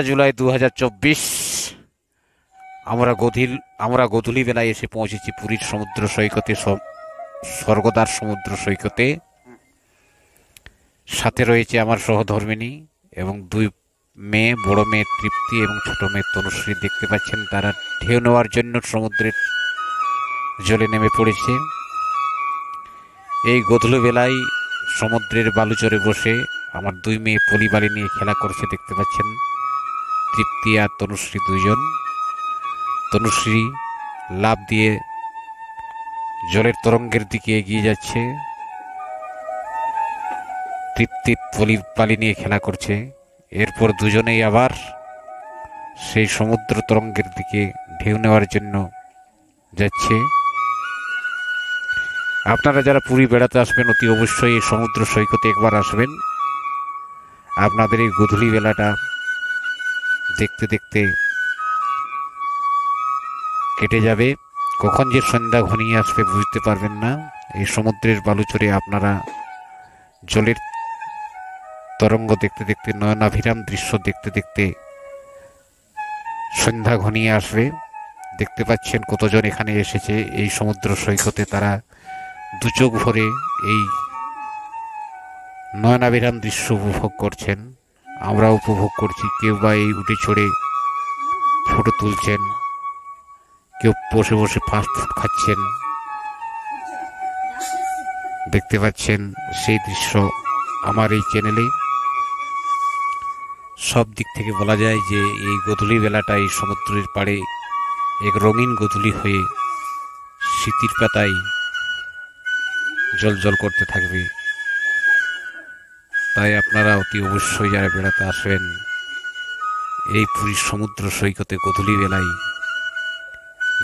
জুলাই 2024 আমরা গোধূলি বেলায় এসে পৌঁছেছি পুরীর সমুদ্র সৈকতে, স্বর্গদ্বার সমুদ্র সৈকতে। সাথে রয়েছে আমার সহধর্মিণী এবং দুই মেয়ে, বড় মেয়ে তৃপ্তি এবং ছোট মেয়ে তনুশ্রী। দেখতে পাচ্ছেন তারা ঢেউ নেওয়ার জন্য সমুদ্রের জলে নেমে পড়েছে। এই গোধূলি বেলায় সমুদ্রের বালুচরে বসে আমার দুই মেয়ে পলিবালি নিয়ে খেলা করছে। দেখতে পাচ্ছেন তৃপ্তি আর তনুশ্রী দুইজন। তনুশ্রী লাফ দিয়ে জলের তরঙ্গের দিকে এগিয়ে যাচ্ছে, তৃপ্তি পলিবালি নিয়ে খেলা করছে। এরপর দুজনেই আবার সেই সমুদ্র তরঙ্গের দিকে ঢেউ নেওয়ার জন্য যাচ্ছে। আপনারা যারা পুরী বেড়াতে আসবেন অতি অবশ্যই এই সমুদ্র সৈকতে একবার আসবেন। আপনাদের এই গোধূলি বেলাটা দেখতে দেখতে কেটে যাবে, কখন যে সন্ধ্যা ঘনিয়ে আসবে বুঝতে পারবেন না। এই সমুদ্রের বালুচরে আপনারা জলের তরঙ্গ দেখতে দেখতে, নয়নাভিরাম দৃশ্য দেখতে দেখতে সন্ধ্যা ঘনিয়ে আসবে। দেখতে পাচ্ছেন কতজন এখানে এসেছে এই সমুদ্র সৈকতে, তারা দু চোখ ভরে এই নয়নাভিরাম দৃশ্য উপভোগ করছেন। আমরা উপভোগ করছি, কেউ বা এই উঠে চড়ে ফটো তুলছেন, কেউ বসে বসে ফাস্ট ফুড খাচ্ছেন। দেখতে পাচ্ছেন সেই দৃশ্য আমার এই চ্যানেলে। সব দিক থেকে বলা যায় যে এই গোধূলি বেলাটা এই সমুদ্রের পাড়ে এক রঙিন গোধূলি হয়ে স্মৃতির পাতায় জল করতে থাকবে। তাই আপনারা অতি অবশ্যই যারা বেড়াতে আসবেন এই পুরীর সমুদ্র সৈকতে গোধূলি বেলায়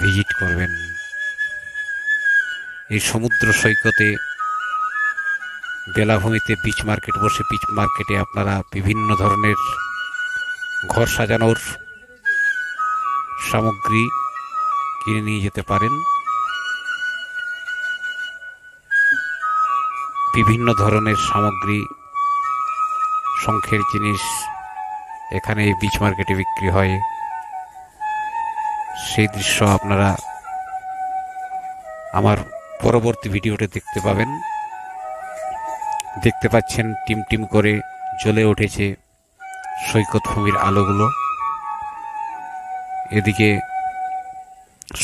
ভিজিট করবেন। এই সমুদ্র সৈকতে বেলাভূমিতে বিচ মার্কেট বসে, বিচ মার্কেটে আপনারা বিভিন্ন ধরনের ঘর সাজানোর সামগ্রী কিনে নিয়ে যেতে পারেন। বিভিন্ন ধরনের সামগ্রী, শঙ্খের জিনিস এখানে এই বিচ মার্কেটে বিক্রি হয়। সেই দৃশ্য আপনারা আমার পরবর্তী ভিডিওতে দেখতে পাবেন। দেখতে পাচ্ছেন টিম টিম করে জ্বলে উঠেছে সৈকত ভূমির আলোগুলো। এদিকে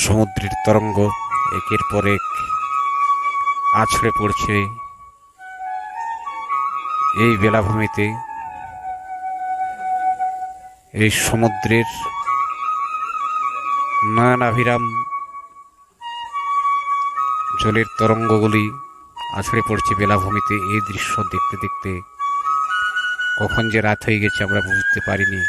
সমুদ্রের তরঙ্গ একের পর এক আছড়ে পড়ছে এই বেলাভূমিতে। এই সমুদ্রের নয়নাভিরাম জলের তরঙ্গগুলি আছড়ে পড়ছে বেলাভূমিতে। এই দৃশ্য দেখতে দেখতে কখন যে রাত হয়ে গেছে আমরা বুঝতে পারিনি।